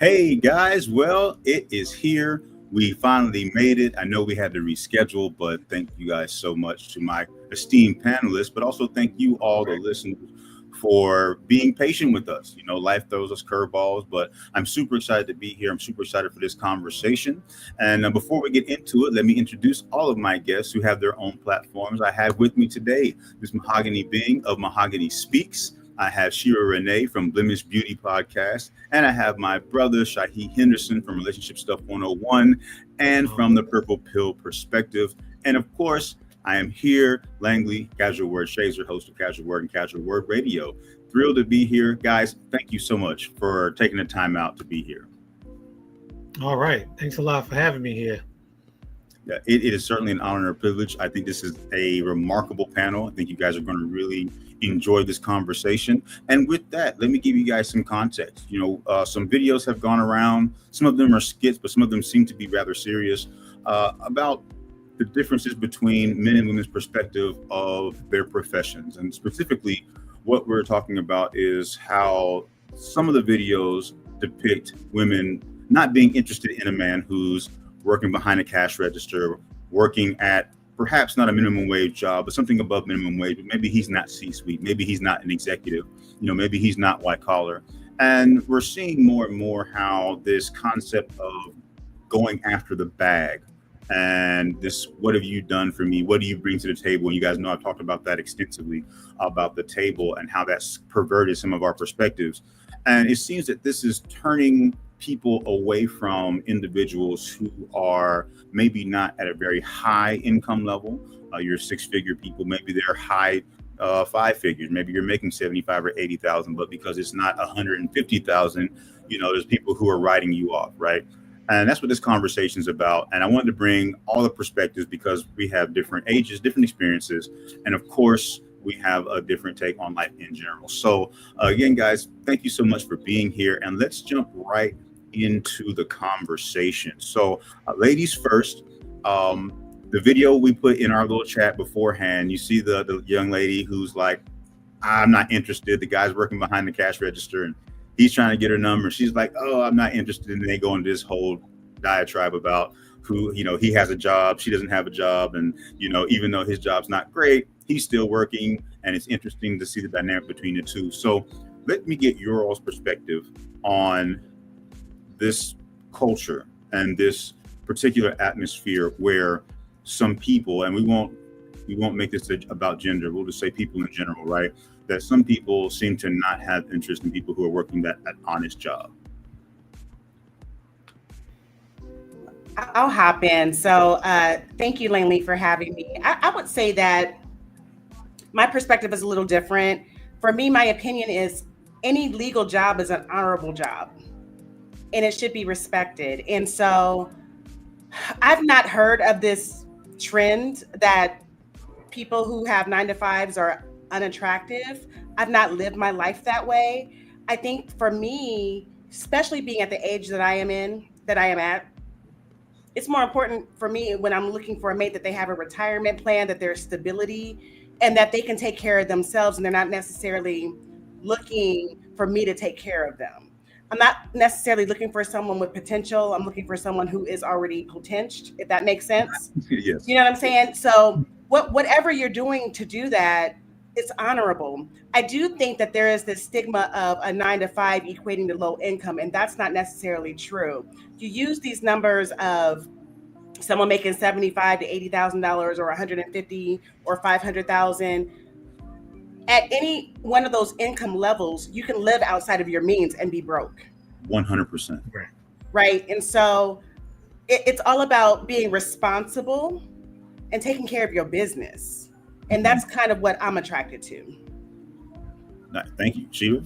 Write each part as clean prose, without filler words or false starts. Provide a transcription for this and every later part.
Hey guys, well, it is here. We finally made it. I know we had to reschedule, but thank you guys so much to my esteemed panelists, but also thank you all the listeners for being patient with us. You know, life throws us curveballs, but I'm super excited to be here. I'm super excited for this conversation. And before we get into it, let me introduce all of my guests who have their own platforms. I have with me today Ms. Mahogany Bing of Mahogany Speaks. I have Shira Renee from Blemish Beauty Podcast, and I have my brother Shahi Henderson from Relationship Stuff 101 and from the Purple Pill Perspective. And of course, I am here, Langley, Casual Word Shazer, host of Casual Word and Casual Word Radio. Thrilled to be here. Guys, thank you so much for taking the time out to be here. All right. Thanks a lot for having me here. Yeah, it is certainly an honor and a privilege. I think this is a remarkable panel. I think you guys are going to really enjoy this conversation. And with that, let me give you guys some context. Some videos have gone around. Some of them are skits, but some of them seem to be rather serious about the differences between men and women's perspective of their professions. And specifically, what we're talking about is how some of the videos depict women not being interested in a man who's working behind a cash register, working at perhaps not a minimum wage job, but something above minimum wage. But maybe he's not C-suite. Maybe he's not an executive. Maybe he's not white collar. And we're seeing more and more how this concept of going after the bag and this, what have you done for me? What do you bring to the table? And you guys know I've talked about that extensively, about the table and how that's perverted some of our perspectives. And it seems that this is turning people away from individuals who are maybe not at a very high income level. You're six-figure people, maybe they're high five figures. Maybe you're making 75 or 80,000, but because it's not 150,000, there's people who are writing you off, right? And that's what this conversation is about. And I wanted to bring all the perspectives because we have different ages, different experiences, and of course, we have a different take on life in general. So again, guys, thank you so much for being here. And let's jump right into the conversation. So ladies first, the video we put in our little chat beforehand, you see the young lady who's like, I'm not interested. The guy's working behind the cash register and he's trying to get her number. She's like, oh, I'm not interested. And they go into this whole diatribe about who, he has a job, she doesn't have a job. And, even though his job's not great, he's still working. And it's interesting to see the dynamic between the two. So let me get your all's perspective on this culture and this particular atmosphere where some people, and we won't make this about gender, we'll just say people in general, right? That some people seem to not have interest in people who are working that honest job. I'll hop in. So thank you, Langley, for having me. I would say that my perspective is a little different. For me, my opinion is any legal job is an honorable job and it should be respected. And so I've not heard of this trend that people who have 9-to-5s are unattractive. I've not lived my life that way. I think for me, especially being at the age that I am at, it's more important for me when I'm looking for a mate that they have a retirement plan, that there's stability, and that they can take care of themselves and they're not necessarily looking for me to take care of them. I'm not necessarily looking for someone with potential. I'm looking for someone who is already potenched, if that makes sense. Yes. You know what I'm saying? So whatever you're doing to do that, it's honorable. I do think that there is this stigma of a 9-to-5 equating to low income, and that's not necessarily true. You use these numbers of someone making $75,000 to $80,000 or 150 or 500,000. At any one of those income levels, you can live outside of your means and be broke. 100%. Right. And so it's all about being responsible and taking care of your business. And that's kind of what I'm attracted to. Thank you. Sheila?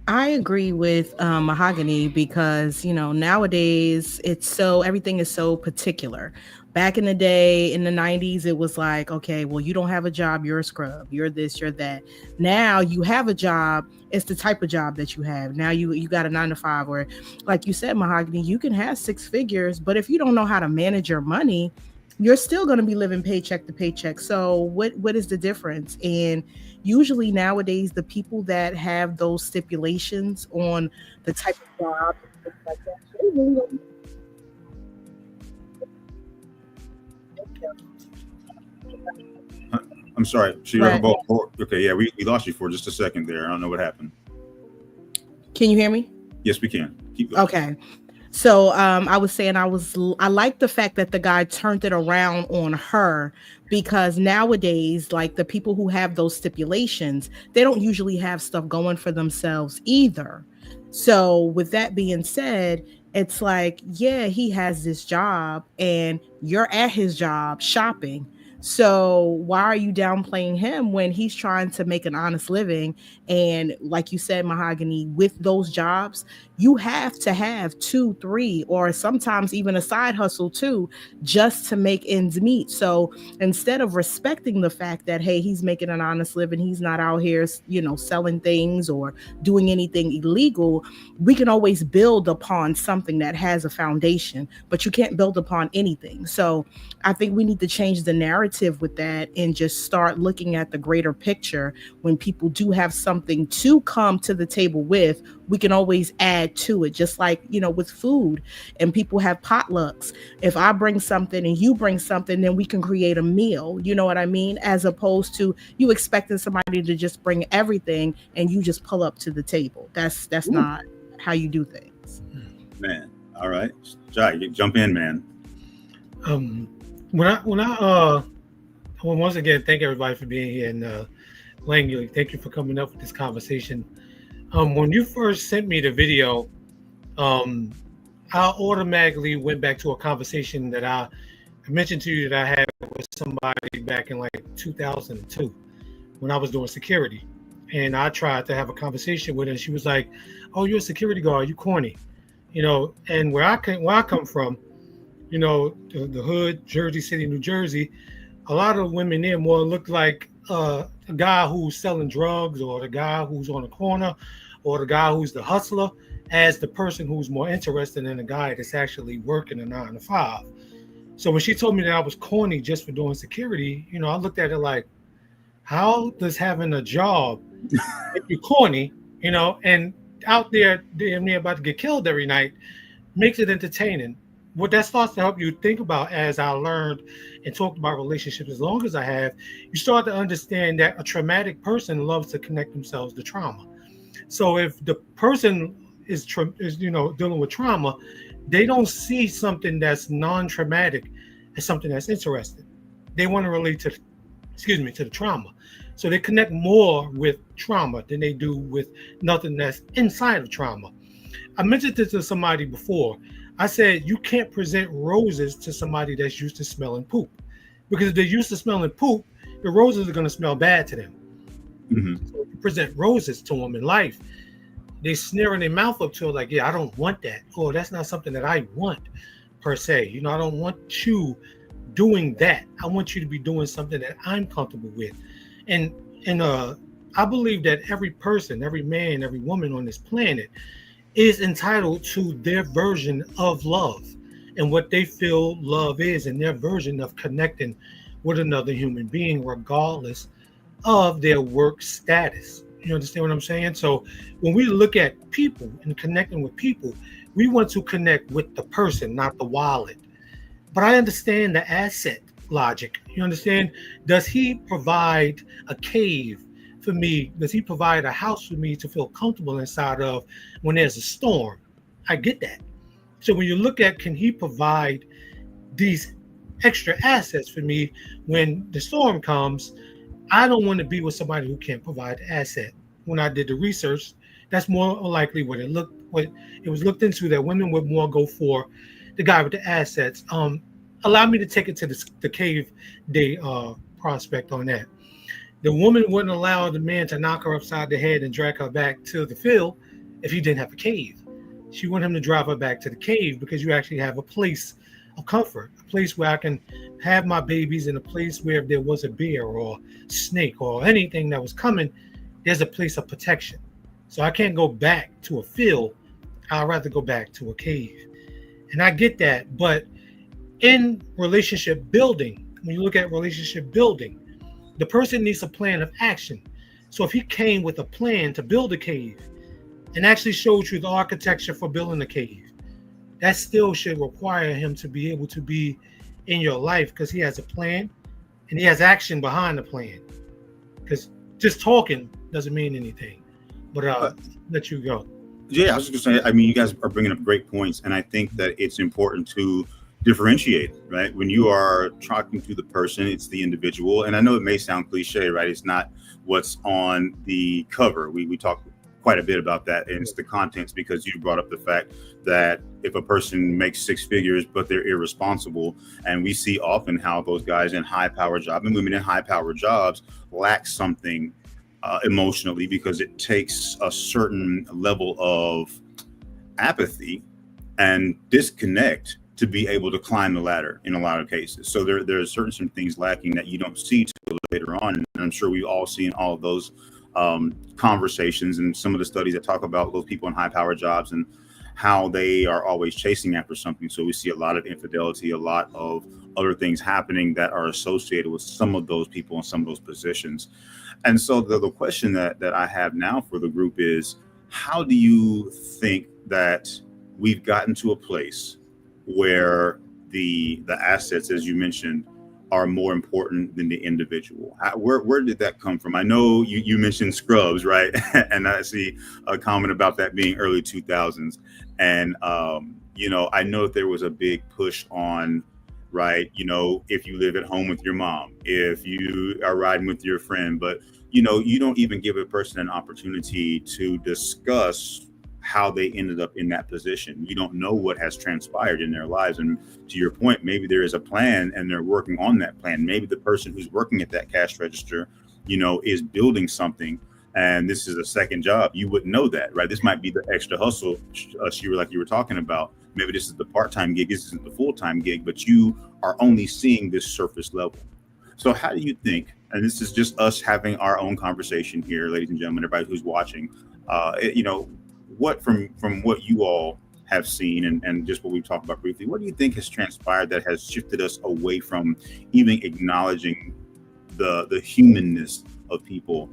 I agree with Mahogany because, nowadays everything is so particular. Back in the day, in the 90s, it was like, okay, well, you don't have a job, you're a scrub, you're this, you're that. Now you have a job, it's the type of job that you have. Now you got a 9-to-5, or like you said, Mahogany, you can have six figures, but if you don't know how to manage your money, you're still going to be living paycheck to paycheck. So what is the difference? And usually nowadays, the people that have those stipulations on the type of job and things like that, they really don't. I'm sorry. So you're Right. about, okay, yeah, we lost you for just a second there. I don't know what happened. Can you hear me? Yes, we can. Keep going. Okay. So I was saying I like the fact that the guy turned it around on her, because nowadays, like, the people who have those stipulations, they don't usually have stuff going for themselves either. So with that being said, it's like, yeah, he has this job and you're at his job shopping. So why are you downplaying him when he's trying to make an honest living? And like you said, Mahogany, with those jobs, you have to have 2, 3, or sometimes even a side hustle too, just to make ends meet. So instead of respecting the fact that, hey, he's making an honest living, he's not out here, selling things or doing anything illegal, we can always build upon something that has a foundation, but you can't build upon anything. So I think we need to change the narrative with that and just start looking at the greater picture. When people do have something to come to the table with, we can always add to it, just like, with food, and people have potlucks. If I bring something and you bring something, then we can create a meal. You know what I mean? As opposed to you expecting somebody to just bring everything and you just pull up to the table. That's not how you do things. Man. All right. Jai, jump in, man. Once again, thank everybody for being here, and Langley, thank you for coming up with this conversation. When you first sent me the video, I automatically went back to a conversation that I mentioned to you that I had with somebody back in like 2002 when I was doing security. And I tried to have a conversation with her, and she was like, "Oh, you're a security guard, you corny." And where I come from, the hood, Jersey City, New Jersey, a lot of women there more look like a guy who's selling drugs, or the guy who's on the corner, or the guy who's the hustler, as the person who's more interested in the guy that's actually working a 9 to 5. So when she told me that I was corny just for doing security, I looked at it like, how does having a job make you corny, and out there damn near about to get killed every night makes it entertaining? What that starts to help you think about, as I learned and talked about relationships as long as I have, you start to understand that a traumatic person loves to connect themselves to trauma. So if the person is dealing with trauma, they don't see something that's non-traumatic as something that's interesting. They want to relate to the trauma. So they connect more with trauma than they do with nothing that's inside of trauma. I mentioned this to somebody before. I said, you can't present roses to somebody that's used to smelling poop, because if they're used to smelling poop, the roses are going to smell bad to them. Mm-hmm. So if you present roses to them in life, they sneering their mouth up to it like, yeah, I don't want that. Or that's not something that I want per se. I don't want you doing that. I want you to be doing something that I'm comfortable with. And I believe that every person, every man, every woman on this planet is entitled to their version of love and what they feel love is, and their version of connecting with another human being, regardless of their work status. You understand what I'm saying? So when we look at people and connecting with people, we want to connect with the person, not the wallet. But I understand the asset logic. You understand? Does he provide a cave for me? Does he provide a house for me to feel comfortable inside of when there's a storm? I get that. So when you look at, can he provide these extra assets for me when the storm comes? I don't want to be with somebody who can't provide the asset. When I did the research, that's more likely what it was looked into, that women would more go for the guy with the assets. Allow me to take it to the cave day prospect on that. The woman wouldn't allow the man to knock her upside the head and drag her back to the field if he didn't have a cave. She wanted him to drive her back to the cave because you actually have a place of comfort, a place where I can have my babies, and a place where if there was a bear or snake or anything that was coming, there's a place of protection. So I can't go back to a field. I'd rather go back to a cave. And I get that, but in relationship building, when you look at relationship building, the person needs a plan of action. So if he came with a plan to build a cave and actually showed you the architecture for building a cave, that still should require him to be able to be in your life because he has a plan and he has action behind the plan. Because just talking doesn't mean anything. But let you go. Yeah, I was just gonna say, I mean, you guys are bringing up great points, and I think that it's important to differentiate, right? When you are talking to the person, it's the individual. And I know it may sound cliche, right? It's not what's on the cover. We talk quite a bit about that, and it's the contents, because you brought up the fact that if a person makes six figures, but they're irresponsible, and we see often how those guys in high power jobs and women in high power jobs lack something emotionally, because it takes a certain level of apathy and disconnect to be able to climb the ladder in a lot of cases. So there are some things lacking that you don't see till later on. And I'm sure we've all seen all of those conversations and some of the studies that talk about those people in high power jobs and how they are always chasing after something. So we see a lot of infidelity, a lot of other things happening that are associated with some of those people in some of those positions. And so the question that I have now for the group is, how do you think that we've gotten to a place where the assets, as you mentioned, are more important than the individual? Where did that come from? I know you mentioned Scrubs, right? And I see a comment about that being early 2000s. And, I know that there was a big push on, right, if you live at home with your mom, if you are riding with your friend, but, you don't even give a person an opportunity to discuss how they ended up in that position. You don't know what has transpired in their lives. And to your point, maybe there is a plan and they're working on that plan. Maybe the person who's working at that cash register, is building something, and this is a second job. You wouldn't know that, right? This might be the extra hustle, Shira, like you were talking about. Maybe this is the part-time gig, this isn't the full-time gig, but you are only seeing this surface level. So how do you think, and this is just us having our own conversation here, ladies and gentlemen, everybody who's watching, what from what you all have seen and just what we've talked about briefly, what do you think has transpired that has shifted us away from even acknowledging the humanness of people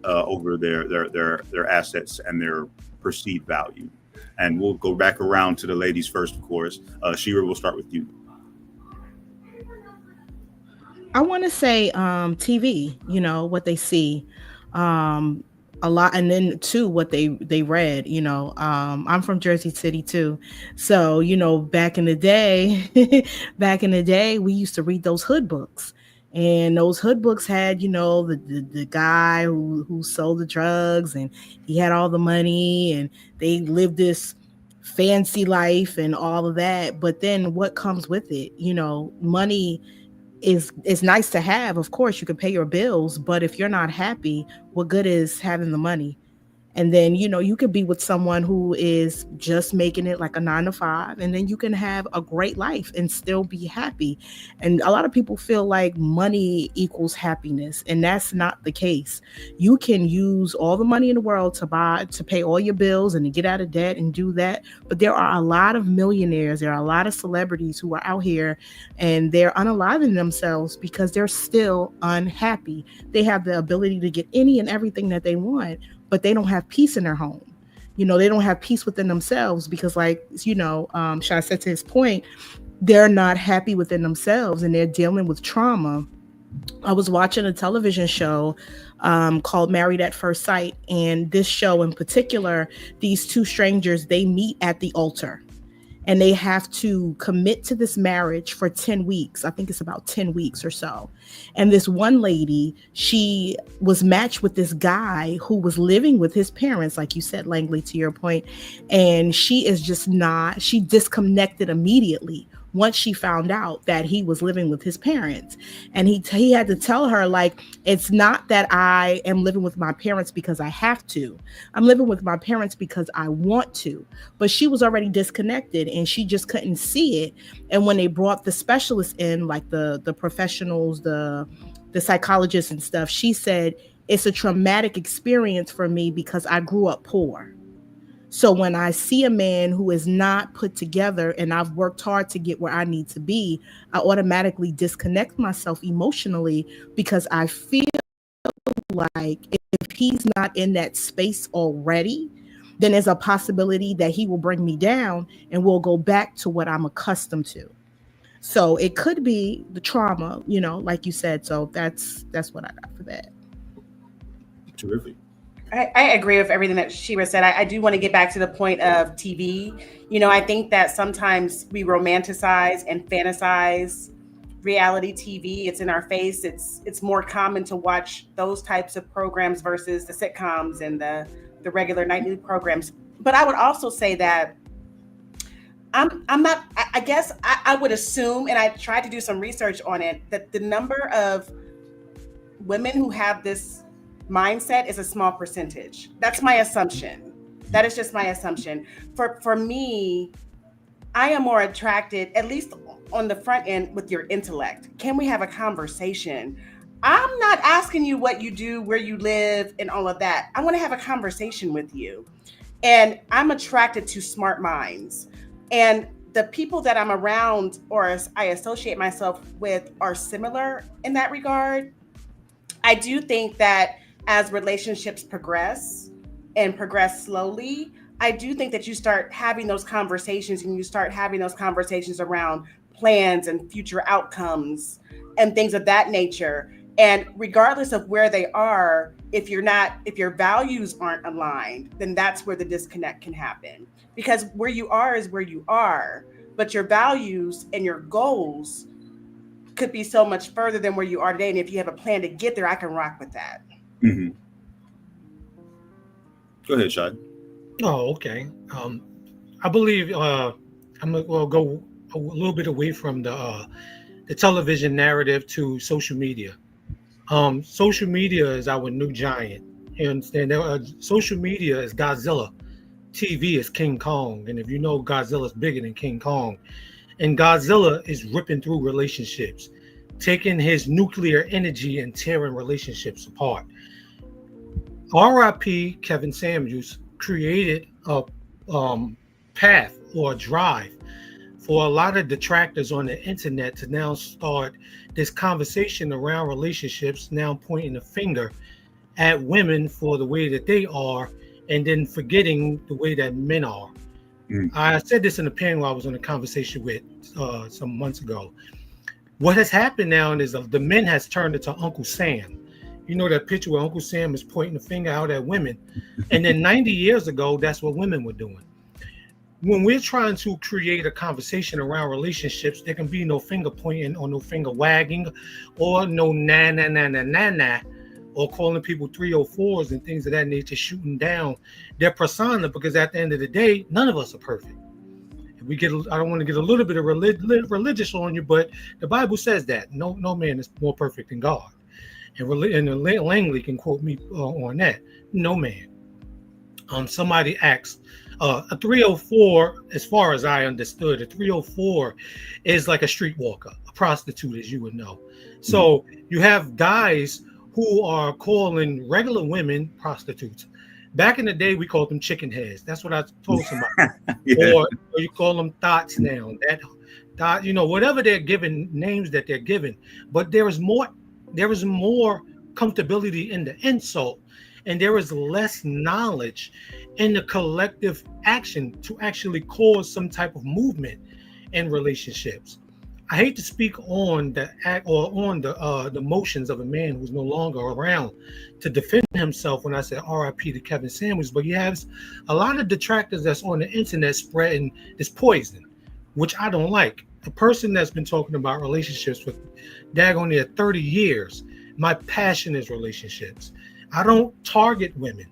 over their assets and their perceived value? And we'll go back around to the ladies first, of course. Shira, we'll start with you. I want to say TV, what they see. A lot, and then too what they read. I'm from Jersey City too, so back in the day we used to read those hood books, and those hood books had the guy who sold the drugs, and he had all the money, and they lived this fancy life and all of that. But then what comes with it? Money is nice to have. Of course, you can pay your bills, but if you're not happy, what good is having the money? And then, you could be with someone who is just making it like a 9 to 5, and then you can have a great life and still be happy. And a lot of people feel like money equals happiness, and that's not the case. You can use all the money in the world to pay all your bills and to get out of debt and do that. But there are a lot of millionaires, there are a lot of celebrities who are out here and they're unaliving themselves because they're still unhappy. They have the ability to get any and everything that they want, but they don't have peace in their home. They don't have peace within themselves because, Shai said to his point, they're not happy within themselves and they're dealing with trauma. I was watching a television show called Married at First Sight. And this show in particular, these two strangers, they meet at the altar. And they have to commit to this marriage for 10 weeks. I think it's about 10 weeks or so. And this one lady, she was matched with this guy who was living with his parents, like you said, Langley, to your point. And she disconnected immediately once she found out that he was living with his parents. And he had to tell her, like, it's not that I am living with my parents because I have to. I'm living with my parents because I want to. But she was already disconnected and she just couldn't see it. And when they brought the specialists in, like the professionals, the psychologists and stuff, she said, it's a traumatic experience for me because I grew up poor. So when I see a man who is not put together and I've worked hard to get where I need to be, I automatically disconnect myself emotionally because I feel like if he's not in that space already, then there's a possibility that he will bring me down and we'll go back to what I'm accustomed to. So it could be the trauma, like you said. So that's what I got for that. Terrific. I agree with everything that Shira said. I do want to get back to the point of TV. I think that sometimes we romanticize and fantasize reality TV. It's in our face. It's more common to watch those types of programs versus the sitcoms and the regular nightly programs. But I would also say that I'm not, I guess I would assume, and I tried to do some research on it, that the number of women who have this mindset is a small percentage. That's my assumption. That is just my assumption. For me, I am more attracted, at least on the front end, with your intellect. Can we have a conversation? I'm not asking you what you do, where you live, and all of that. I want to have a conversation with you. And I'm attracted to smart minds. And the people that I'm around or I associate myself with are similar in that regard. I do think that as relationships progress and progress slowly, I do think that you start having those conversations and you start having those conversations around plans and future outcomes and things of that nature. And regardless of where they are, if your values aren't aligned, then that's where the disconnect can happen. Because where you are is where you are, but your values and your goals could be so much further than where you are today. And if you have a plan to get there, I can rock with that. Mm-hmm. Go ahead, Shad. Oh, okay. I believe I'm gonna go a little bit away from the television narrative to social media. Social media is our new giant. You understand? Social media is Godzilla. TV is King Kong. And if you know, Godzilla's bigger than King Kong. And Godzilla is ripping through relationships, taking his nuclear energy and tearing relationships apart. R.I.P. Kevin Samuels created a path or a drive for a lot of detractors on the internet to now start this conversation around relationships, now pointing a finger at women for the way that they are, and then forgetting the way that men are. I said this in a panel I was in a conversation with some months ago. What has happened now is the men has turned into Uncle Sam. You know that picture where Uncle Sam is pointing the finger out at women. And then 90 years ago, that's what women were doing. When we're trying to create a conversation around relationships, there can be no finger pointing or no finger wagging or no na, or calling people 304s and things of that nature, shooting down their persona, because at the end of the day, none of us are perfect. I don't want to get a little bit of religious on you, but the Bible says that no man is more perfect than God. And Langley can quote me on that. No man. Somebody asked, a 304, as far as I understood, a 304 is like a streetwalker, a prostitute, as you would know. So you have guys who are calling regular women prostitutes. Back in the day, we called them chicken heads. That's what I told somebody. Yeah. Or you call them thoughts now. That thought, whatever they're given, names that they're given. But there is more comfortability in the insult, and there is less knowledge in the collective action to actually cause some type of movement in relationships. I hate to speak on the act or on the emotions of a man who's no longer around to defend himself when I say RIP to Kevin Samuels, but he has a lot of detractors that's on the internet spreading this poison, which I don't like. The person that's been talking about relationships for daggone near 30 years, my passion is relationships. I don't target women.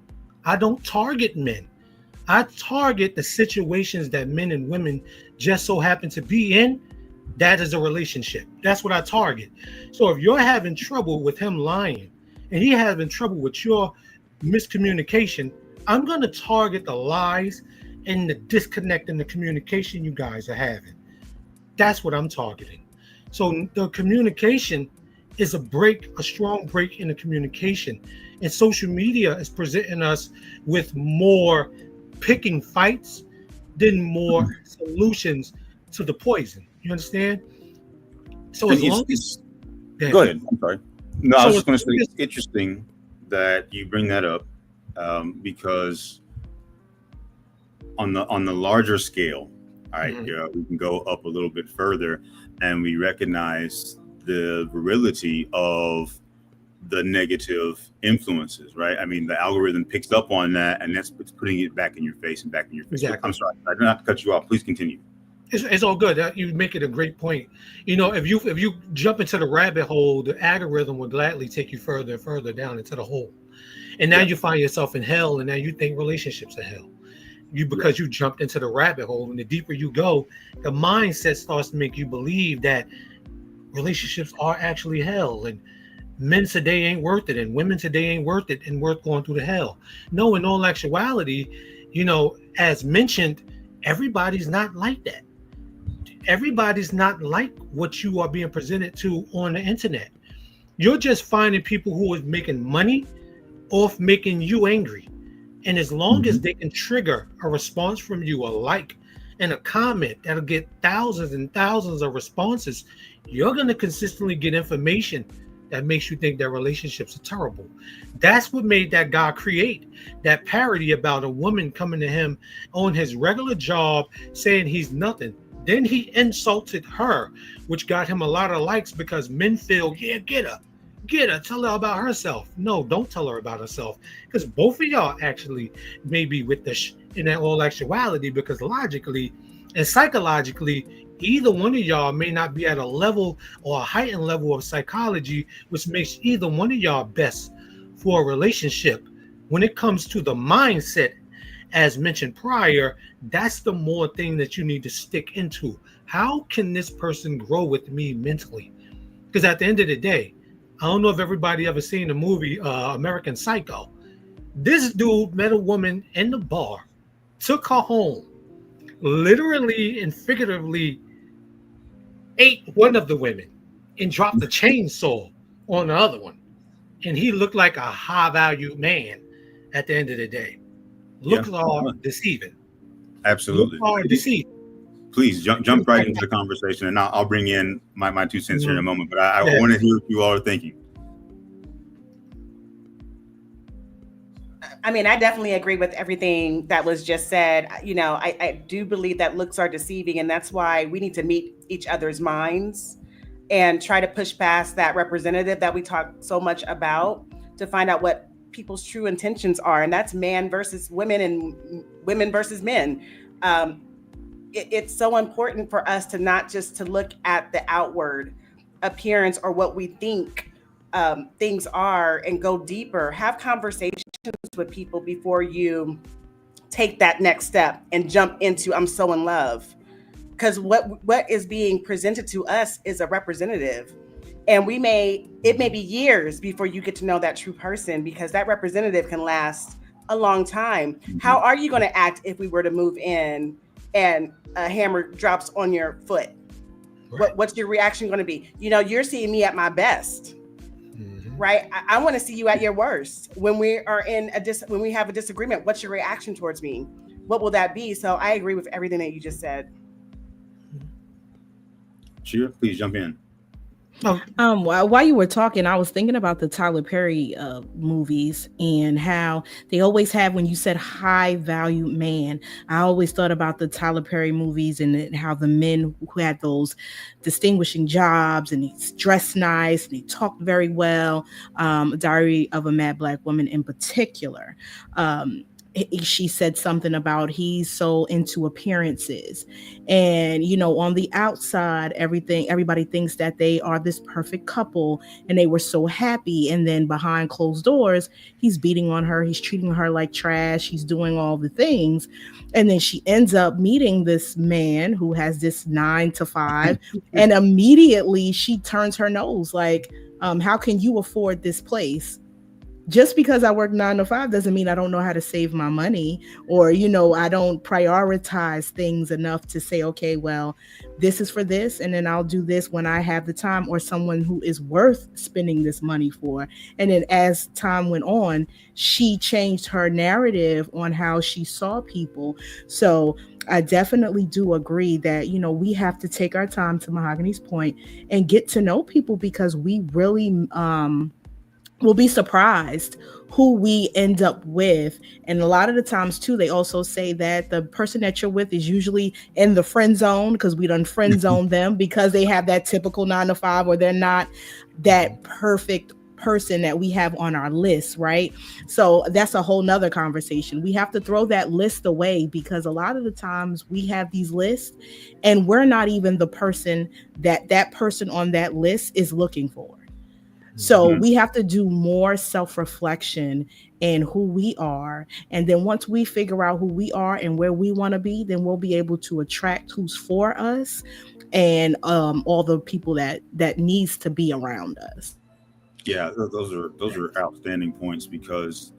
I don't target men. I target the situations that men and women just so happen to be in. That is a relationship. That's what I target. So if you're having trouble with him lying and he having trouble with your miscommunication, I'm going to target the lies and the disconnect in the communication you guys are having. That's what I'm targeting. So the communication is a strong break in the communication. And social media is presenting us with more picking fights than more solutions to the poison. You understand? So as long as Go ahead. I'm sorry. No, I So was just as going to say long it's interesting that you bring that up because on the larger scale, all right, Mhm. we can go up a little bit further, and we recognize the virility of the negative influences, right? I mean, the algorithm picks up on that, and it's putting it back in your face and back in your face. But I'm Exactly. sorry, I did not cut you off. Please continue. It's all good. You make it a great point. You know, if you jump into the rabbit hole, the algorithm will gladly take you further and further down into the hole. And now Yeah, you find yourself in hell, and now you think relationships are hell. You yeah, because you jumped into the rabbit hole, and the deeper you go, the mindset starts to make you believe that relationships are actually hell, and men today ain't worth it, and women today ain't worth it, and worth going through the hell. No, in all actuality, as mentioned, everybody's not like that. Everybody's not like what you are being presented to on the internet. You're just finding people who are making money off making you angry. And as long as hmm they can trigger a response from you, a like and a comment that'll get thousands and thousands of responses, you're going to consistently get information that makes you think that relationships are terrible. That's what made that guy create that parody about a woman coming to him on his regular job saying he's nothing. Then he insulted her, which got him a lot of likes because men feel, yeah, get her, tell her about herself. No, don't tell her about herself, because both of y'all actually may be with the in all actuality, because logically and psychologically, either one of y'all may not be at a level or a heightened level of psychology, which makes either one of y'all best for a relationship. When it comes to the mindset, as mentioned prior, that's the more thing that you need to stick into. How can this person grow with me mentally? Because at the end of the day, I don't know if everybody ever seen the movie American Psycho. This dude met a woman in the bar, took her home, literally and figuratively ate one of the women, and dropped the chainsaw on the other one. And he looked like a high value man at the end of the day. yeah, Looks are deceiving. Looks absolutely. are deceiving. Please jump right into the conversation, and I'll bring in my 2 cents here in a moment. But I Yeah. want to hear what you all are thinking. I mean, I definitely agree with everything that was just said. I do believe that looks are deceiving, and that's why we need to meet each other's minds and try to push past that representative that we talk so much about to find out what people's true intentions are. And that's man versus women and women versus men. Um, it's so important for us to not just to look at the outward appearance or what we think things are, and go deeper. Have conversations with people before you take that next step and jump into I'm so in love, because what is being presented to us is a representative, and it may be years before you get to know that true person, because that representative can last a long time. How Mhm. are you going to act if we were to move in and a hammer drops on your foot? Right. What's your reaction going to be? You're seeing me at my best, Mhm. right? I want to see you at your worst. When we are when we have a disagreement, what's your reaction towards me? What will that be? So I agree with everything that you just said. Shira, please jump in. Oh, While you were talking, I was thinking about the Tyler Perry movies and how they always have, when you said high value man, I always thought about the Tyler Perry movies and how the men who had those distinguishing jobs and he's dressed nice and he talked very well. Diary of a Mad Black Woman in particular. She said something about he's so into appearances, and on the outside everybody thinks that they are this perfect couple and they were so happy, and then behind closed doors he's beating on her, he's treating her like trash, he's doing all the things, and then she ends up meeting this man who has this 9 to 5, and immediately she turns her nose like, how can you afford this place Just because I work 9 to 5 doesn't mean I don't know how to save my money, or, I don't prioritize things enough to say, okay, well, this is for this, and then I'll do this when I have the time, or someone who is worth spending this money for. And then as time went on, she changed her narrative on how she saw people. So I definitely do agree that, we have to take our time, to Mahogany's point, and get to know people, because we really, will be surprised who we end up with. And a lot of the times too, they also say that the person that you're with is usually in the friend zone, because we done friend zone them because they have that typical 9 to 5, or they're not that perfect person that we have on our list, right? So that's a whole nother conversation. We have to throw that list away, because a lot of the times we have these lists and we're not even the person that person on that list is looking for. So we have to do more self-reflection in who we are. And then once we figure out who we are and where we want to be, then we'll be able to attract who's for us, and all the people that needs to be around us. Yeah, those are outstanding points, because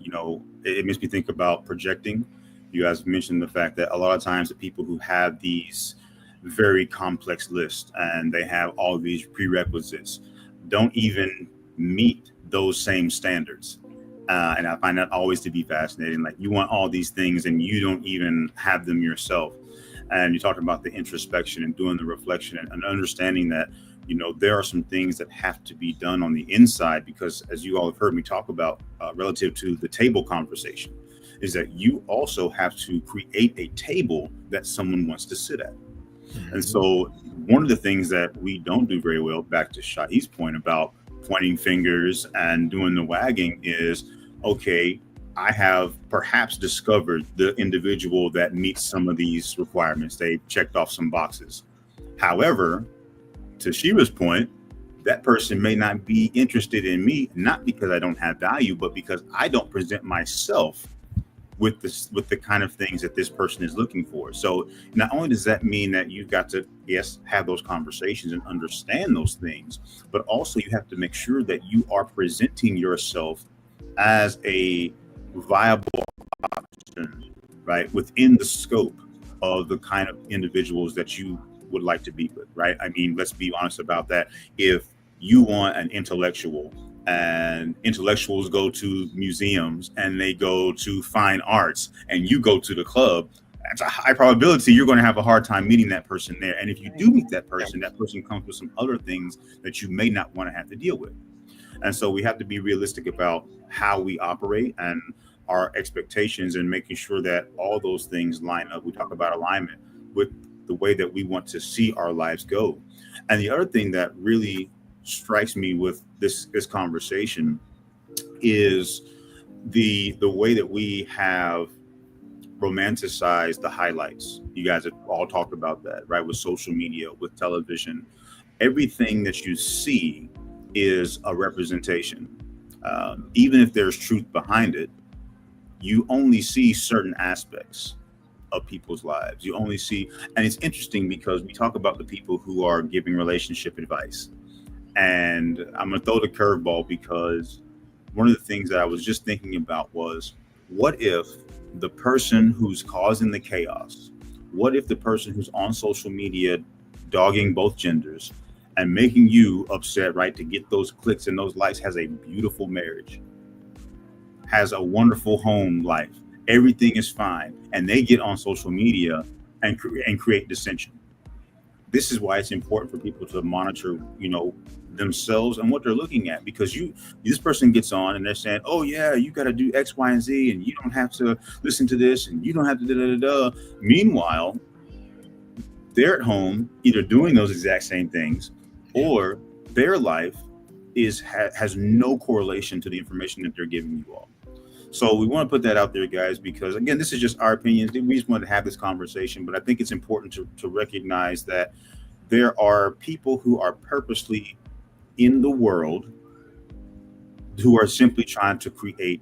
it makes me think about projecting. You guys mentioned the fact that a lot of times the people who have these very complex lists and they have all these prerequisites don't even meet those same standards. And I find that always to be fascinating. Like, you want all these things and you don't even have them yourself. And you talked about the introspection and doing the reflection, and understanding that there are some things that have to be done on the inside, because as you all have heard me talk about, relative to the table conversation, is that you also have to create a table that someone wants to sit at. And so one of the things that we don't do very well, back to Shahid's point about pointing fingers and doing the wagging, is, okay, I have perhaps discovered the individual that meets some of these requirements. They've checked off some boxes. However, to Shira's point, that person may not be interested in me, not because I don't have value, but because I don't present myself with the kind of things that this person is looking for. So not only does that mean that you've got to, yes, have those conversations and understand those things, but also you have to make sure that you are presenting yourself as a viable option, right, within the scope of the kind of individuals that you would like to be with, right? I mean, let's be honest about that. If you want an intellectual, and intellectuals go to museums and they go to fine arts, and you go to the club, that's a high probability you're going to have a hard time meeting that person there. And if you do meet that person comes with some other things that you may not want to have to deal with. And so we have to be realistic about how we operate and our expectations, and making sure that all those things line up. We talk about alignment with the way that we want to see our lives go. And the other thing that really strikes me with this conversation is the way that we have romanticized the highlights. You guys have all talked about that, right? With social media, with television, everything that you see is a representation. Even if there's truth behind it, you only see certain aspects of people's lives. You only see, and it's interesting because we talk about the people who are giving relationship advice. And I'm going to throw the curveball, because one of the things that I was just thinking about was, what if the person who's causing the chaos, what if the person who's on social media dogging both genders and making you upset, right, to get those clicks and those likes, has a beautiful marriage, has a wonderful home life, everything is fine, and they get on social media and create dissension? This is why it's important for people to monitor, themselves and what they're looking at, because this person gets on and they're saying, oh yeah, you got to do X, Y, and Z, and you don't have to listen to this, and you don't have to da da da da. Meanwhile, they're at home either doing those exact same things, or their life has no correlation to the information that they're giving you all. So we want to put that out there, guys, because again, this is just our opinions. We just want to have this conversation, but I think it's important to recognize that there are people who are purposely in the world who are simply trying to create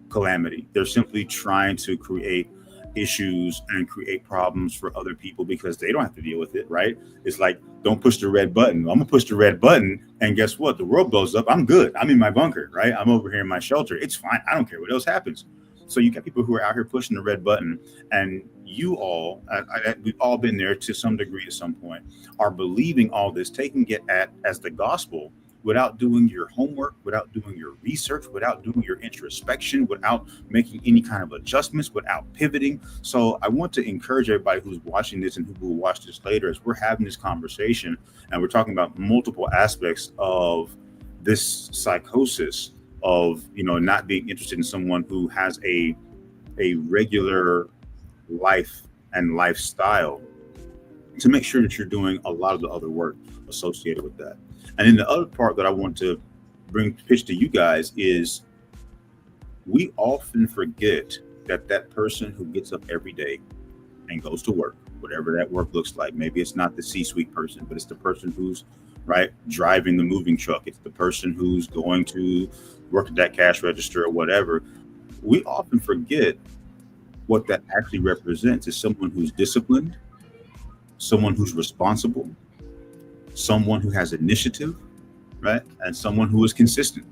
calamity. They're simply trying to create issues and create problems for other people because they don't have to deal with it, right? It's like, don't push the red button. I'm gonna push the red button, and guess what? The world blows up. I'm good. I'm in my bunker, right? I'm over here in my shelter. It's fine. I don't care what else happens. So you got people who are out here pushing the red button, and you all, we've all been there to some degree at some point, are believing all this, taking it as the gospel, without doing your homework, without doing your research, without doing your introspection, without making any kind of adjustments, without pivoting. So I want to encourage everybody who's watching this and who will watch this later, as we're having this conversation and we're talking about multiple aspects of this psychosis of, not being interested in someone who has a regular life and lifestyle, to make sure that you're doing a lot of the other work associated with that. And then the other part that I want to pitch to you guys is, we often forget that person who gets up every day and goes to work, whatever that work looks like. Maybe it's not the C-suite person, but it's the person who's driving the moving truck. It's the person who's going to work at that cash register or whatever. We often forget what that actually represents is someone who's disciplined, someone who's responsible, someone who has initiative, right? And someone who is consistent.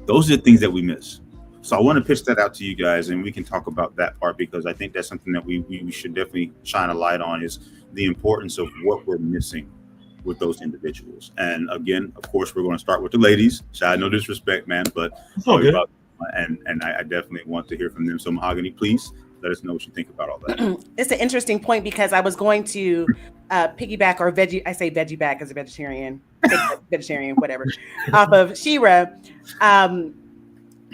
Those are the things that we miss. So I want to pitch that out to you guys, and we can talk about that part, because I think that's something that we should definitely shine a light on, is the importance of what we're missing with those individuals. And again, of course, we're going to start with the ladies. Shad, no disrespect, man, but I definitely want to hear from them. So Mahogany, please let us know what you think about all that. It's an interesting point, because I was going to piggyback or veggie back as a vegetarian, whatever, off of Shira.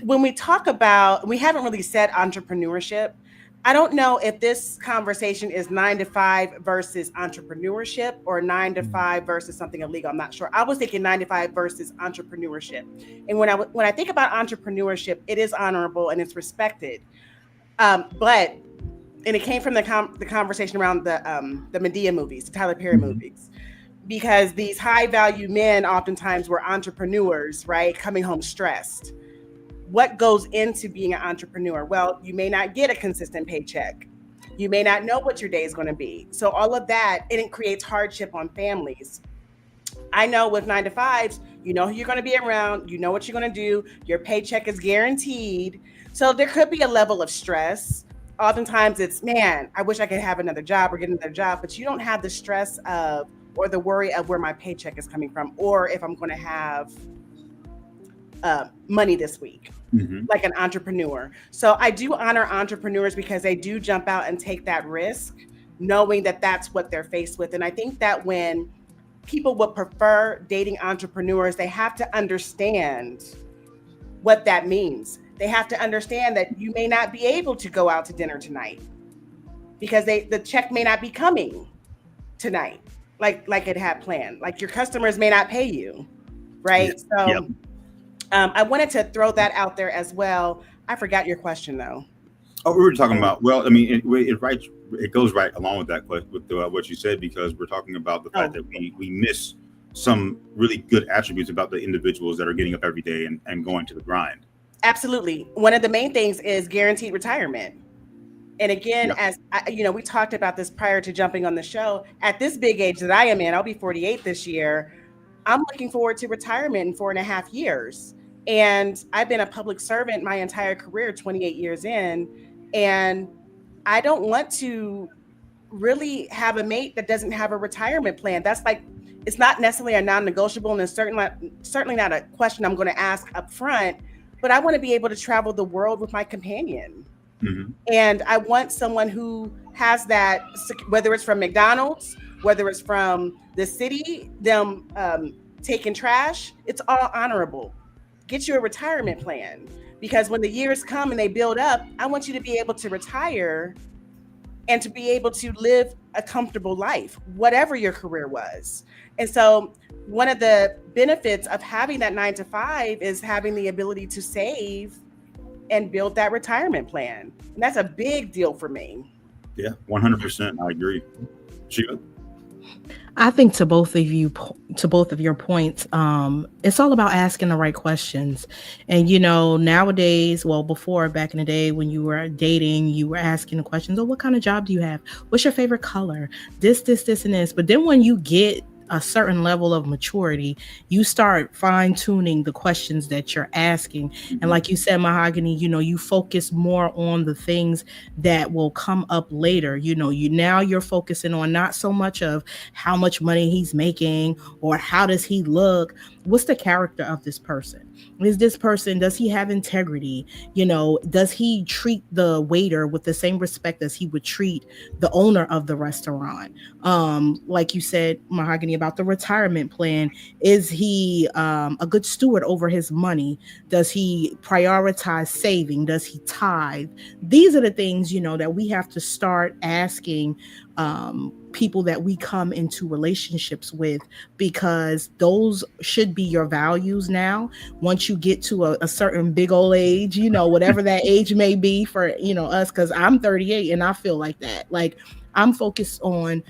When we talk about, we haven't really said entrepreneurship. I don't know if this conversation is 9 to 5 versus entrepreneurship, or 9 to 5 versus something illegal. I'm not sure. I was thinking 9 to 5 versus entrepreneurship. And when I think about entrepreneurship, it is honorable and it's respected. But it came from the conversation around the Madea movies, the Tyler Perry movies, because these high value men oftentimes were entrepreneurs, right? Coming home stressed. What goes into being an entrepreneur? Well, you may not get a consistent paycheck. You may not know what your day is going to be. So all of that, and it creates hardship on families. I know with 9 to 5s, you know who you're going to be around, you know what you're going to do, your paycheck is guaranteed. So there could be a level of stress. Oftentimes it's, man, I wish I could have another job or get another job, but you don't have the stress of, or the worry of where my paycheck is coming from, or if I'm going to have money this week, like an entrepreneur. So I do honor entrepreneurs, because they do jump out and take that risk, knowing that that's what they're faced with. And I think that when people would prefer dating entrepreneurs, they have to understand what that means. They have to understand that you may not be able to go out to dinner tonight, because the check may not be coming tonight like it had planned. Like your customers may not pay you, right? Yeah. So I wanted to throw that out there as well. I forgot your question though. Oh, we were talking about, well, I mean, it goes right along with that question, with what you said, because we're talking about the fact that we miss some really good attributes about the individuals that are getting up every day and going to the grind. Absolutely. One of the main things is guaranteed retirement. And again, as we talked about this prior to jumping on the show, at this big age that I am in, I'll be 48 this year. I'm looking forward to retirement in 4.5 years. And I've been a public servant my entire career, 28 years in. And I don't want to really have a mate that doesn't have a retirement plan. That's like, it's not necessarily a non-negotiable, and it's certainly not a question I'm going to ask up front, but I want to be able to travel the world with my companion. And I want someone who has that, whether it's from McDonald's, whether it's from the city, them taking trash, it's all honorable. Get you a retirement plan, because when the years come and they build up, I want you to be able to retire and to be able to live a comfortable life, whatever your career was. And so one of the benefits of having that 9 to 5 is having the ability to save and build that retirement plan. And that's a big deal for me. Yeah, 100%. I agree. Sheila? I think to both of your points, it's all about asking the right questions. And nowadays, well, before back in the day when you were dating, you were asking the questions, oh, what kind of job do you have? What's your favorite color? This, and this. But then when you get a certain level of maturity, you start fine tuning the questions that you're asking. And like you said, Mahogany, you focus more on the things that will come up later. You're focusing on not so much of how much money he's making or how does he look. What's the character of this person? Does he have integrity? Does he treat the waiter with the same respect as he would treat the owner of the restaurant? Like you said, Mahogany, about the retirement plan, is he a good steward over his money? Does he prioritize saving? Does he tithe? These are the things that we have to start asking people that we come into relationships with, because those should be your values now. Once you get to a certain big old age, whatever that age may be for us, because I'm 38 and I feel like that. Like, I'm focused on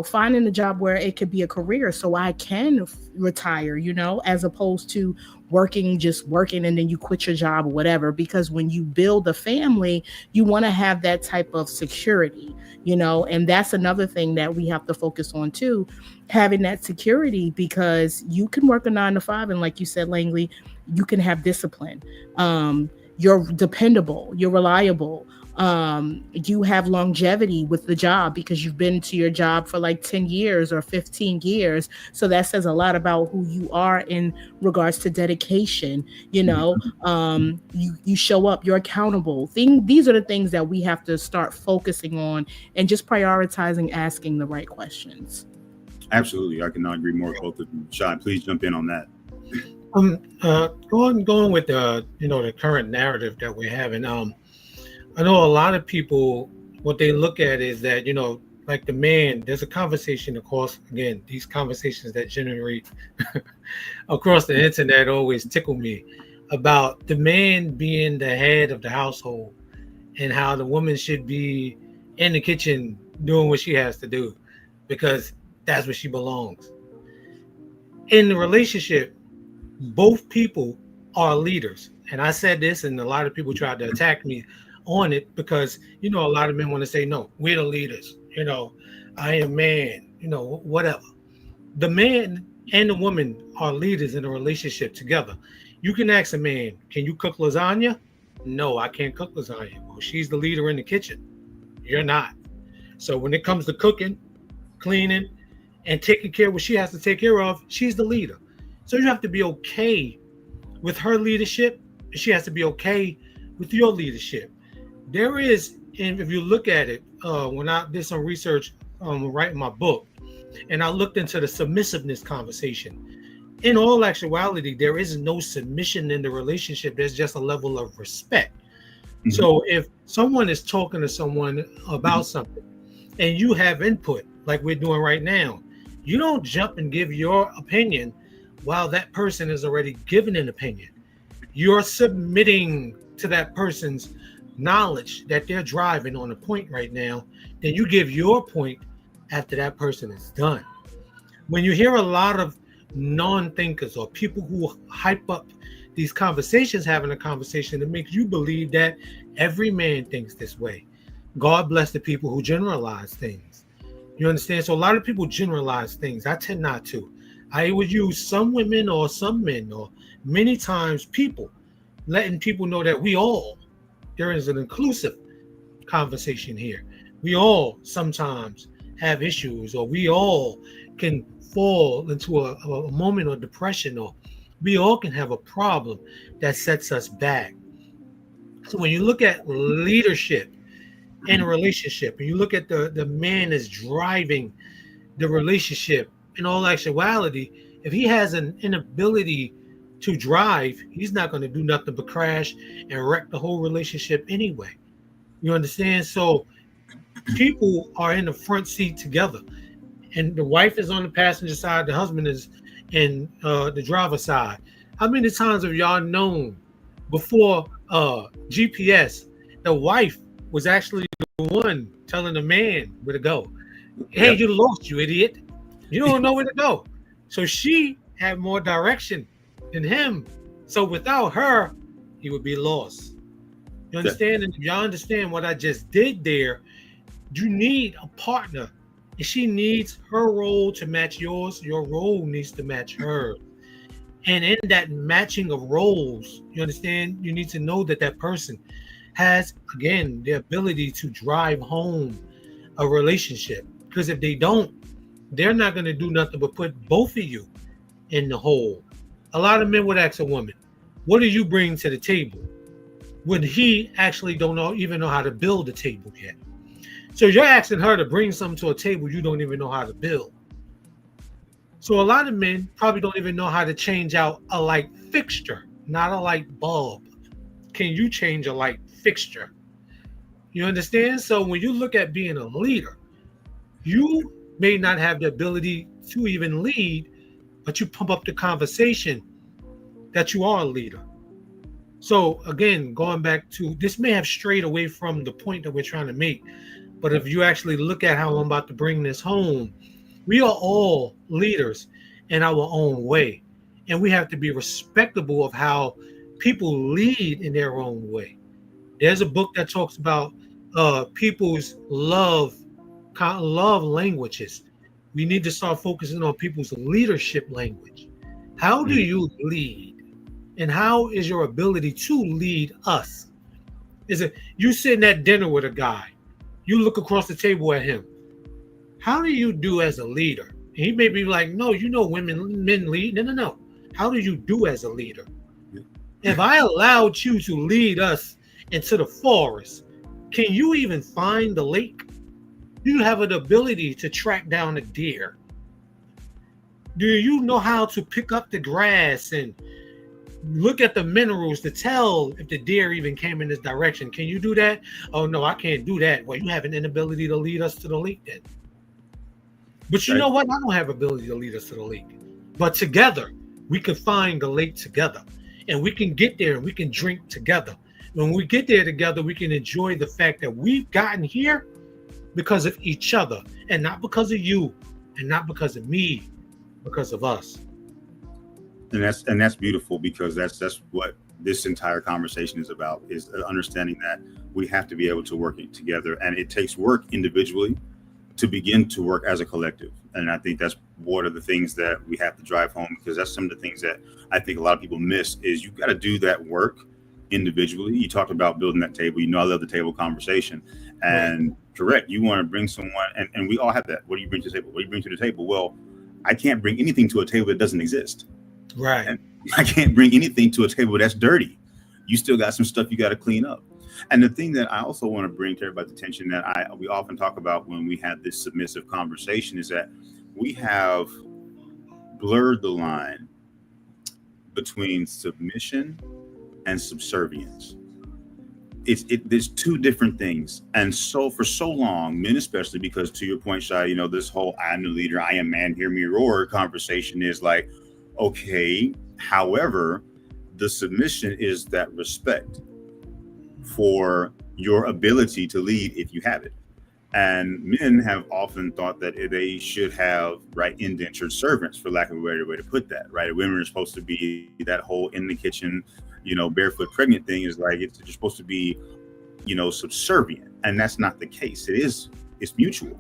finding a job where it could be a career so I can retire, as opposed to working and then you quit your job or whatever. Because when you build a family, you want to have that type of security, and that's another thing that we have to focus on too, having that security, because you can work a 9 to 5 and, like you said, Langley, you can have discipline. You're dependable, you're reliable. You have longevity with the job because you've been to your job for like 10 years or 15 years. So that says a lot about who you are in regards to dedication. You show up, you're accountable. These are the things that we have to start focusing on and just prioritizing, asking the right questions. Absolutely. I cannot agree more with both of you. Shai, please jump in on that. Going with the current narrative that we're having. I know a lot of people, what they look at is that, like the man, there's a conversation, of course, again, these conversations that generate across the internet always tickle me, about the man being the head of the household and how the woman should be in the kitchen doing what she has to do because that's where she belongs. In the relationship, both people are leaders. And I said this, and a lot of people tried to attack me on it because a lot of men want to say, no, we're the leaders, I am man, whatever. The man and the woman are leaders in a relationship together. You can ask a man, can you cook lasagna? No, I can't cook lasagna. Well, she's the leader in the kitchen, you're not. So when it comes to cooking, cleaning, and taking care of what she has to take care of, she's the leader. So you have to be okay with her leadership, and she has to be okay with your leadership. There is, and if you look at it, when I did some research writing my book, and I looked into the submissiveness conversation, in all actuality, there is no submission in the relationship. There's just a level of respect. Mm-hmm. So if someone is talking to someone about something and you have input, like we're doing right now, you don't jump and give your opinion while that person has already given an opinion. You're submitting to that person's knowledge that they're driving on a point right now. Then you give your point after that person is done. When you hear a lot of non-thinkers or people who hype up these conversations, having a conversation that makes you believe that every man thinks this way. God bless the people who generalize things. You understand? So a lot of people generalize things. I tend not to. I would use some women or some men or many times people, letting people know that there is an inclusive conversation here. We all sometimes have issues, or we all can fall into a moment of depression, or we all can have a problem that sets us back. So when you look at leadership in a relationship, and you look at the man that's driving the relationship, in all actuality, if he has an inability to drive, he's not going to do nothing but crash and wreck the whole relationship anyway. You understand? So people are in the front seat together, and the wife is on the passenger side, the husband is in the driver's side. How many times have y'all known before GPS, the wife was actually the one telling the man where to go? Hey, you lost, you idiot. You don't know where to go. So she had more direction than him. So without her, he would be lost. You understand? And if y'all understand what I just did there, you need a partner. And she needs her role to match yours. Your role needs to match hers. And in that matching of roles, you understand, you need to know that that person has, again, the ability to drive home a relationship. Because if they don't, they're not going to do nothing but put both of you in the hole. A lot of men would ask a woman, what do you bring to the table? When he actually even know how to build a table yet. So you're asking her to bring something to a table you don't even know how to build. So a lot of men probably don't even know how to change out a light fixture, not a light bulb. Can you change a light fixture? You understand? So when you look at being a leader, you may not have the ability to even lead, but you pump up the conversation that you are a leader. So again, going back to, this may have strayed away from the point that we're trying to make, but if you actually look at how I'm about to bring this home, we are all leaders in our own way. And we have to be respectable of how people lead in their own way. There's a book that talks about people's love languages. We need to start focusing on people's leadership language. How do you lead? And how is your ability to lead us? Is it you sitting at dinner with a guy, you look across the table at him. How do you do as a leader? And he may be like, no, men lead. No. How do you do as a leader? If I allowed you to lead us into the forest, can you even find the lake? Do you have an ability to track down a deer? Do you know how to pick up the grass and look at the minerals to tell if the deer even came in this direction? Can you do that? Oh, no, I can't do that. Well, you have an inability to lead us to the lake then. But you know what? I don't have ability to lead us to the lake. But together, we can find the lake together. And we can get there and we can drink together. When we get there together, we can enjoy the fact that we've gotten here because of each other. And not because of you. And not because of me. Because of us. And that's beautiful, because that's what this entire conversation is about, is understanding that we have to be able to work together. And it takes work individually to begin to work as a collective. And I think that's one of the things that we have to drive home, because that's some of the things that I think a lot of people miss, is you've got to do that work individually. You talked about building that table. You know, I love the table conversation. And correct, you want to bring someone, and we all have that. What do you bring to the table? What do you bring to the table? Well, I can't bring anything to a table that doesn't exist. Right. And I can't bring anything to a table that's dirty. You still got some stuff you got to clean up. And the thing that I also want to bring to everybody's attention that we often talk about when we have this submissive conversation is that we have blurred the line between submission and subservience. There's two different things. And so for so long, men especially, because to your point, Shai, you know, this whole I'm the leader, I am man, hear me roar conversation is like, okay, however, the submission is that respect for your ability to lead if you have it. And men have often thought that they should have, right, indentured servants, for lack of a better way to put that, right? Women are supposed to be that whole in the kitchen, you know, barefoot pregnant thing is like, it's supposed to be, you know, subservient. And that's not the case. It's mutual,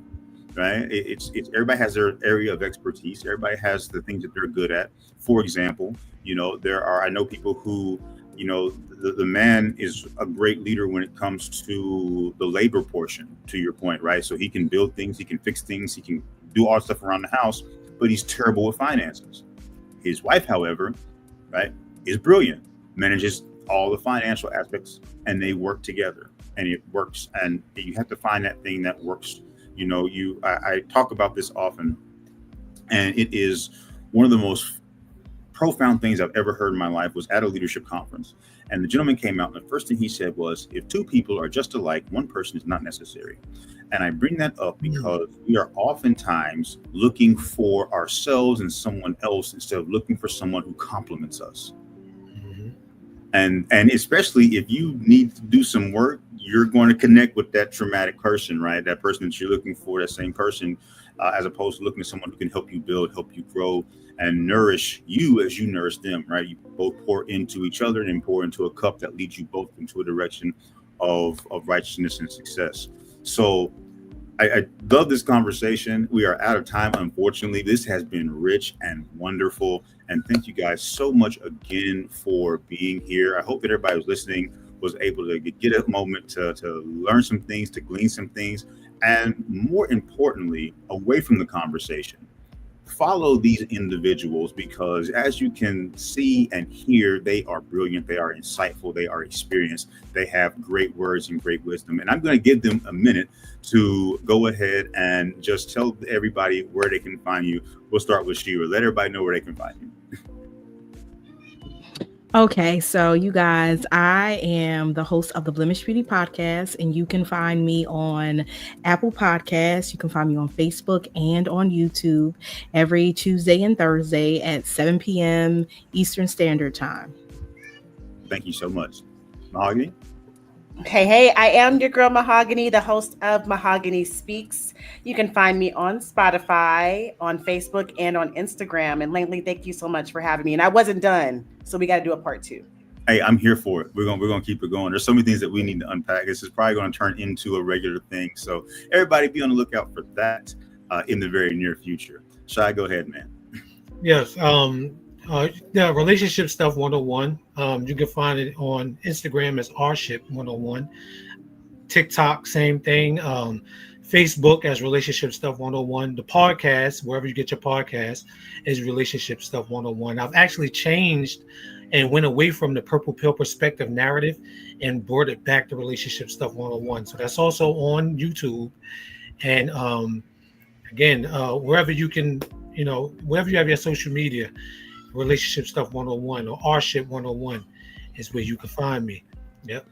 right? It's everybody has their area of expertise. Everybody has the things that they're good at. For example, you know, I know people who, you know, the man is a great leader when it comes to the labor portion, to your point, right? So he can build things, he can fix things, he can do all stuff around the house, but he's terrible with finances. His wife, however, right, is brilliant, manages all the financial aspects, and they work together, and it works. And you have to find that thing that works. You know, I talk about this often, and it is one of the most profound things I've ever heard in my life. Was at a leadership conference, and the gentleman came out, and the first thing he said was, if two people are just alike, one person is not necessary. And I bring that up because we are oftentimes looking for ourselves and someone else instead of looking for someone who complements us. And especially if you need to do some work, you're going to connect with that traumatic person, right? That person that you're looking for, that same person, as opposed to looking at someone who can help you build, help you grow, and nourish you as you nourish them, right? You both pour into each other and then pour into a cup that leads you both into a direction of righteousness and success. So I love this conversation. We are out of time, unfortunately. This has been rich and wonderful. And thank you guys so much again for being here. I hope that everybody who's listening was able to get a moment to learn some things, to glean some things, and more importantly, away from the conversation, follow these individuals, because as you can see and hear, they are brilliant, they are insightful, they are experienced, they have great words and great wisdom. And I'm going to give them a minute to go ahead and just tell everybody where they can find you. We'll start with Shira. Let everybody know where they can find you. Okay, so you guys, I am the host of the Blemish Beauty Podcast, and you can find me on Apple Podcasts. You can find me on Facebook and on YouTube every Tuesday and Thursday at 7 p.m. Eastern Standard Time. Thank you so much. Mahogany? Hey, I am your girl Mahogany, the host of Mahogany Speaks. You can find me on Spotify, on Facebook, and on Instagram. And Langley, thank you so much for having me. And I wasn't done, so we got to do a part 2. Hey, I'm here for it. We're gonna keep it going. There's so many things that we need to unpack. This is probably going to turn into a regular thing. So everybody be on the lookout for that in the very near future. Shai, go ahead, man. Yes. Relationship Stuff 101. You can find it on Instagram as Rship 101. TikTok, same thing. Facebook as Relationship Stuff 101. The podcast, wherever you get your podcast, is Relationship Stuff 101. I've actually changed and went away from the purple pill perspective narrative and brought it back to Relationship Stuff 101. So that's also on YouTube. And again, wherever you can, wherever you have your social media, Relationship Stuff 101 or Rship 101 is where you can find me. Yep.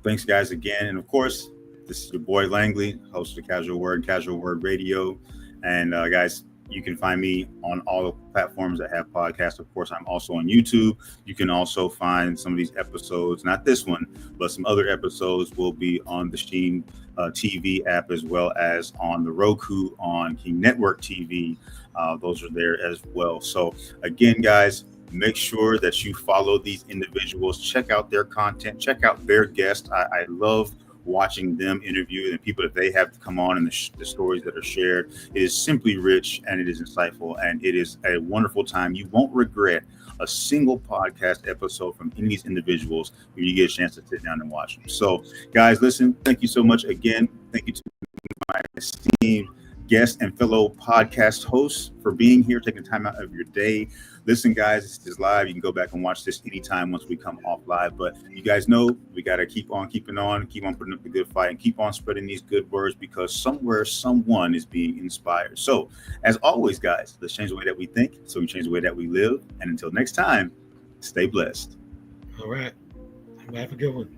Thanks, guys, again. And of course, this is your boy Langley, host of Casual Word Radio. And guys, you can find me on all the platforms that have podcasts. Of course, I'm also on YouTube. You can also find some of these episodes, not this one, but some other episodes will be on the Sheen TV app, as well as on the Roku, on King Network TV. Those are there as well. So again, guys, make sure that you follow these individuals, check out their content, check out their guests. I love watching them interview and people that they have to come on, and the stories that are shared. It is simply rich, and it is insightful, and it is a wonderful time. You won't regret a single podcast episode from any of these individuals when you get a chance to sit down and watch them. So guys, listen, thank you so much again. Thank you to my esteemed guests and fellow podcast hosts for being here, taking time out of your day. Listen, guys, this is live. You can go back and watch this anytime once we come off live. But you guys know we got to keep on keeping on, keep on putting up the good fight, and keep on spreading these good words, because somewhere someone is being inspired. So as always, guys, let's change the way that we think so we change the way that we live. And until next time, stay blessed. All right. Have a good one.